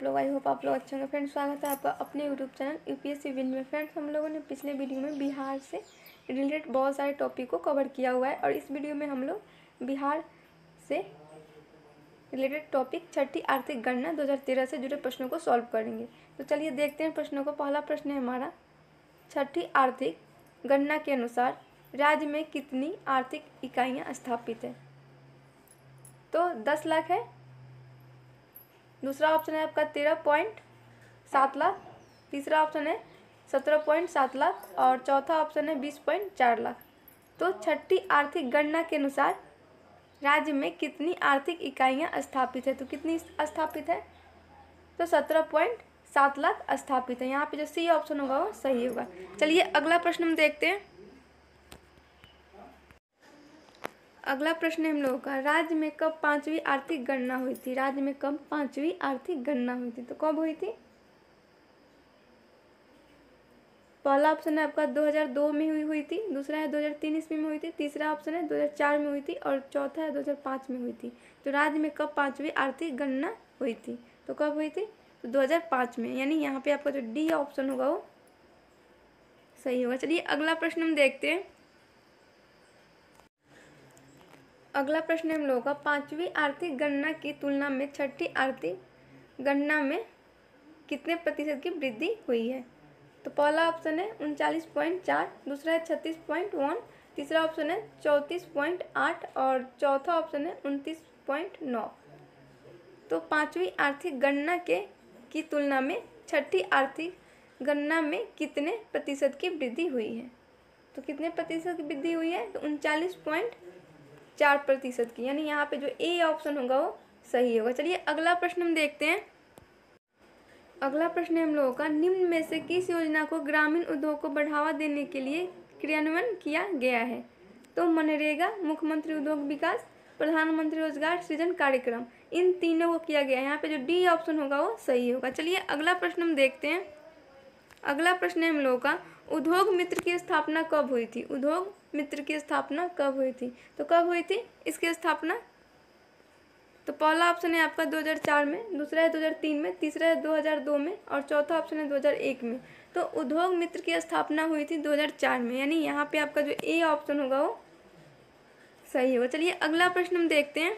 आप लोग? I hope आप लोग अच्छे होंगे। फ्रेंड्स, स्वागत है आपका अपने यूट्यूब चैनल यूपीएससी विन में। फ्रेंड्स, हम लोगों ने पिछले वीडियो में बिहार से रिलेटेड बहुत सारे टॉपिक को कवर किया हुआ है और इस वीडियो में हम लोग बिहार से रिलेटेड टॉपिक छठी आर्थिक गणना 2013 से जुड़े प्रश्नों को सॉल्व करेंगे। तो चलिए देखते हैं प्रश्नों को। पहला प्रश्न है हमारा, छठी आर्थिक गणना के अनुसार राज्य में कितनी आर्थिक इकाइयाँ स्थापित है? तो 10 लाख है। दूसरा ऑप्शन है आपका 13.7 लाख, तीसरा ऑप्शन है 17.7 लाख और चौथा ऑप्शन है 20.4 लाख। तो छठी आर्थिक गणना के अनुसार राज्य में कितनी आर्थिक इकाइयाँ स्थापित है? तो कितनी स्थापित है? तो 17.7 लाख स्थापित है। यहाँ पे जो सी ऑप्शन होगा वो सही होगा। चलिए अगला प्रश्न हम देखते हैं। अगला प्रश्न हम लोगों का, राज्य में कब 5वीं आर्थिक गणना हुई थी? राज्य में कब 5वीं आर्थिक गणना हुई थी? तो कब हुई थी? पहला ऑप्शन है आपका 2002 में हुई थी, दूसरा है 2003 ईस्वी में हुई थी, तीसरा ऑप्शन है 2004 में हुई थी और चौथा है 2005 में हुई थी। तो राज्य में कब 5वीं आर्थिक गणना हुई थी? तो कब हुई थी? तो 2005 में। यानी यहाँ पे आपका जो डी ऑप्शन होगा वो सही होगा। चलिए अगला प्रश्न हम देखते हैं। अगला प्रश्न हम लोगों का, 5वीं आर्थिक गणना की तुलना में छठी आर्थिक गणना में कितने प्रतिशत की वृद्धि हुई है? तो पहला ऑप्शन है 39.4, दूसरा है 36.1, तीसरा ऑप्शन है 34.8 और चौथा ऑप्शन है 29.9। तो 5वीं आर्थिक गणना की तुलना में छठी आर्थिक गणना में कितने प्रतिशत की वृद्धि हुई है? तो कितने प्रतिशत की वृद्धि हुई है? तो 39.4% की। यानी यहाँ पे जो ए ऑप्शन होगा वो सही होगा। चलिए अगला प्रश्न हम देखते हैं। अगला प्रश्न है हम लोगों का, निम्न में से किस योजना को ग्रामीण उद्योग को बढ़ावा देने के लिए क्रियान्वयन किया गया है? तो मनरेगा, मुख्यमंत्री उद्योग विकास, प्रधानमंत्री रोजगार सृजन कार्यक्रम, इन तीनों को किया गया है। यहाँ पे जो डी ऑप्शन होगा वो सही होगा। चलिए अगला प्रश्न हम देखते हैं। अगला प्रश्न है हम लोगों का, उद्योग मित्र की स्थापना कब हुई थी? उद्योग मित्र की स्थापना कब हुई थी? तो कब हुई थी इसकी स्थापना? तो पहला ऑप्शन है आपका 2004 में, दूसरा है 2003 में, तीसरा है 2002 में और चौथा ऑप्शन है 2001 में। तो उद्योग मित्र की स्थापना हुई थी 2004 में। यानी यहाँ पे आपका जो ए ऑप्शन होगा वो सही होगा। चलिए अगला प्रश्न हम देखते हैं।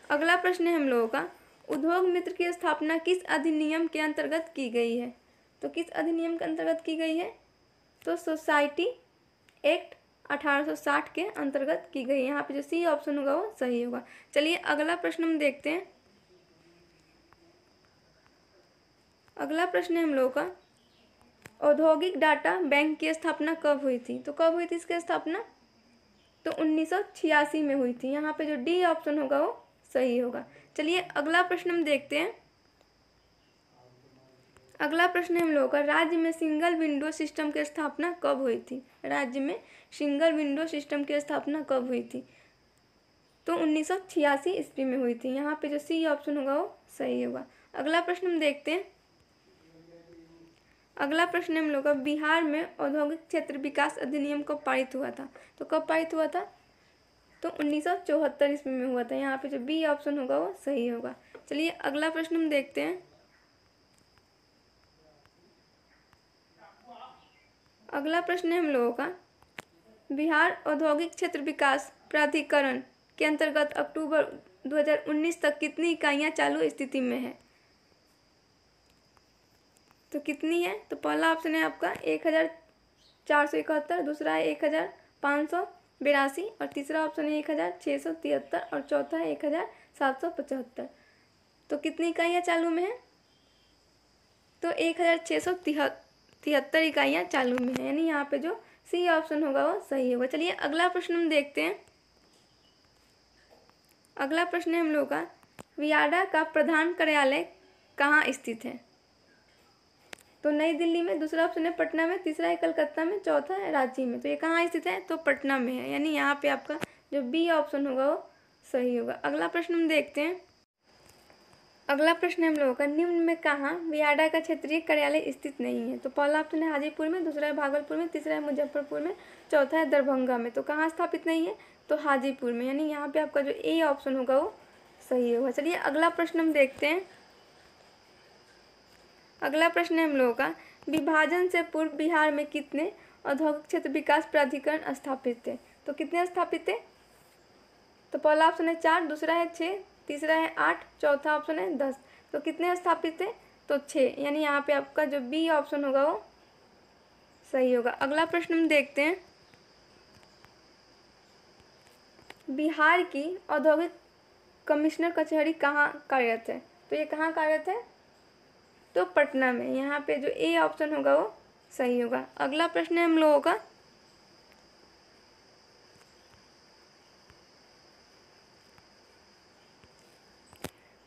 अगला प्रश्न है हम लोगों का, उद्योग मित्र की स्थापना किस अधिनियम के अंतर्गत की गई है? तो किस अधिनियम के अंतर्गत की गई है? तो सोसाइटी एक्ट 1860 के अंतर्गत की गई। यहाँ पे जो सी ऑप्शन होगा वो सही होगा। चलिए अगला प्रश्न हम देखते हैं। अगला प्रश्न है हम लोगों का, औद्योगिक डाटा बैंक की स्थापना कब हुई थी? तो कब हुई थी इसकी स्थापना? तो 1986 में हुई थी। यहाँ पे जो डी ऑप्शन होगा वो सही होगा। चलिए अगला प्रश्न हम देखते हैं। अगला प्रश्न है हम लोगों का, राज्य में सिंगल विंडो सिस्टम की स्थापना कब हुई थी? राज्य में सिंगल विंडो सिस्टम की स्थापना कब हुई थी? तो 1986 ईस्वी में हुई थी। यहाँ पे जो सी ऑप्शन होगा वो सही होगा। अगला प्रश्न हम देखते हैं। अगला प्रश्न हम लोग का, बिहार में औद्योगिक क्षेत्र विकास अधिनियम कब पारित हुआ था? तो कब पारित हुआ था? तो 1974 ईस्वी में हुआ था। यहाँ पे जो बी ऑप्शन होगा वो सही होगा। चलिए अगला प्रश्न हम देखते हैं। अगला प्रश्न है हम लोगों का, बिहार औद्योगिक क्षेत्र विकास प्राधिकरण के अंतर्गत अक्टूबर 2019 तक कितनी इकाइयाँ चालू स्थिति में है? तो कितनी है? तो पहला ऑप्शन है आपका 1471, दूसरा है 1582 और तीसरा ऑप्शन है 1673 और चौथा है 1775। तो कितनी इकाइयाँ चालू में है? तो 1673 इकाइयाँ चालू में है। यानी यहाँ पे जो सी ऑप्शन होगा वो सही होगा। चलिए अगला प्रश्न हम देखते हैं। अगला प्रश्न है हम लोग का, वियाडा का प्रधान कार्यालय कहाँ स्थित है? तो नई दिल्ली में, दूसरा ऑप्शन है पटना में, तीसरा है कलकत्ता में, चौथा है रांची में। तो ये कहाँ स्थित है? तो पटना में है। यानी यहाँ पे आपका जो बी ऑप्शन होगा वो सही होगा। अगला प्रश्न हम देखते हैं। अगला प्रश्न है हम लोगों का, निम्न में कहाँ वियाडा का क्षेत्रीय कार्यालय स्थित नहीं है? तो पहला ऑप्शन है हाजीपुर में, दूसरा है भागलपुर में, तीसरा है मुजफ्फरपुर में, चौथा है दरभंगा में। तो कहाँ स्थापित नहीं है? तो हाजीपुर में। यानी यहाँ पे आपका जो ए ऑप्शन होगा वो सही होगा। चलिए अगला प्रश्न हम देखते हैं। अगला प्रश्न है हम लोगों का, विभाजन से पूर्व बिहार में कितने औद्योगिक क्षेत्र विकास प्राधिकरण स्थापित थे? तो कितने स्थापित थे? तो पहला ऑप्शन है 4, दूसरा है 6, तीसरा है 8, चौथा ऑप्शन है 10। तो कितने स्थापित थे? तो 6, यानी यहाँ पे आपका जो बी ऑप्शन होगा वो सही होगा। अगला प्रश्न हम देखते हैं, बिहार की औद्योगिक कमिश्नर कचहरी कहाँ कार्यरत है? तो ये कहाँ कार्यरत है? तो पटना में। यहाँ पे जो ए ऑप्शन होगा वो सही होगा। अगला प्रश्न है हम लोगों का,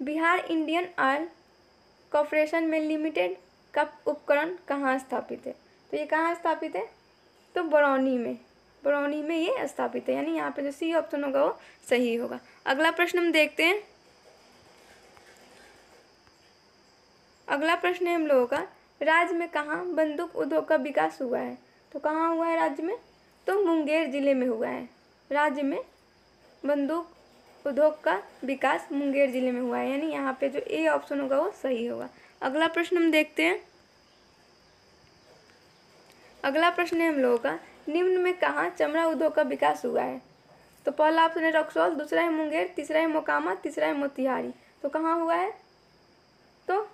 बिहार इंडियन ऑयल कॉर्पोरेशन में लिमिटेड का उपकरण कहाँ स्थापित है? तो ये कहाँ स्थापित है? तो बरौनी में। बरौनी में ये स्थापित है, यानी यहाँ पे जो सी ऑप्शन होगा वो सही होगा। अगला प्रश्न हम देखते हैं। अगला प्रश्न है हम लोगों का, राज्य में कहाँ बंदूक उद्योग का विकास हुआ है? तो कहाँ हुआ है राज्य में? तो मुंगेर जिले में हुआ है। राज्य में बंदूक उद्योग का विकास मुंगेर जिले में हुआ है, यानी यहाँ पे जो ए ऑप्शन होगा वो सही होगा। अगला प्रश्न हम देखते हैं। अगला प्रश्न है हम लोगों का, निम्न में कहाँ चमड़ा उद्योग का विकास हुआ है? तो पहला ऑप्शन है रक्सौल, दूसरा है मुंगेर, तीसरा है मोकामा, तीसरा है मोतिहारी। तो कहाँ हुआ है? तो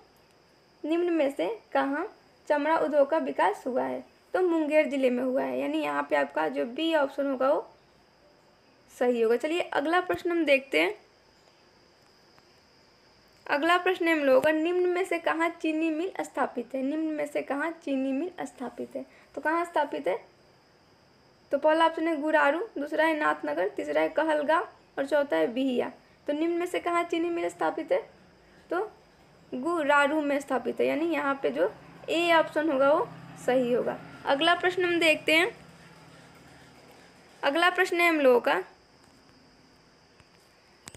निम्न में से कहाँ चमड़ा उद्योग का विकास हुआ है? तो मुंगेर जिले में हुआ है, यानी यहाँ पे आपका जो बी ऑप्शन होगा वो सही होगा। चलिए अगला प्रश्न हम देखते हैं। अगला प्रश्न है हम लोगों का, निम्न में से कहाँ चीनी मिल स्थापित है? निम्न में से कहाँ चीनी मिल स्थापित है? तो कहाँ स्थापित है? तो पहला ऑप्शन है गुरारू, दूसरा है नाथनगर, तीसरा है कहलगांव और चौथा है बिहिया। तो निम्न में से कहाँ चीनी मिल स्थापित है? तो गुरारू में स्थापित है, यानी यहाँ पे जो ए ऑप्शन होगा वो सही होगा। अगला प्रश्न हम देखते हैं। अगला प्रश्न है हम लोगों का,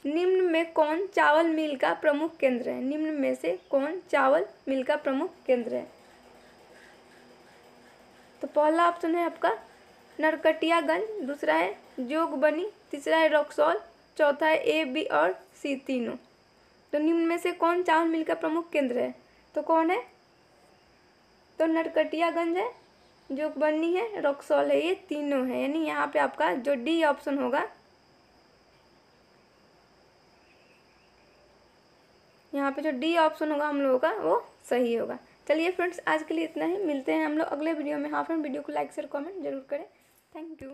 निम्न में कौन चावल मिल का प्रमुख केंद्र है? निम्न में से कौन चावल मिल का प्रमुख केंद्र है? तो पहला ऑप्शन है आपका नरकटियागंज, दूसरा है जोगबनी, तीसरा है रक्सौल, चौथा है ए, बी और सी तीनों। तो निम्न में से कौन चावल मिल का प्रमुख केंद्र है? तो कौन है? तो नरकटियागंज है, जोगबनी है, रक्सौल है, ये तीनों है, यानी यहाँ पे आपका जो डी ऑप्शन होगा, यहाँ पे जो डी ऑप्शन होगा हम लोगों का वो सही होगा। चलिए फ्रेंड्स, आज के लिए इतना ही। मिलते हैं हम लोग अगले वीडियो में। हाँ फ्रेंड, वीडियो को लाइक शेयर कमेंट जरूर करें। Thank you.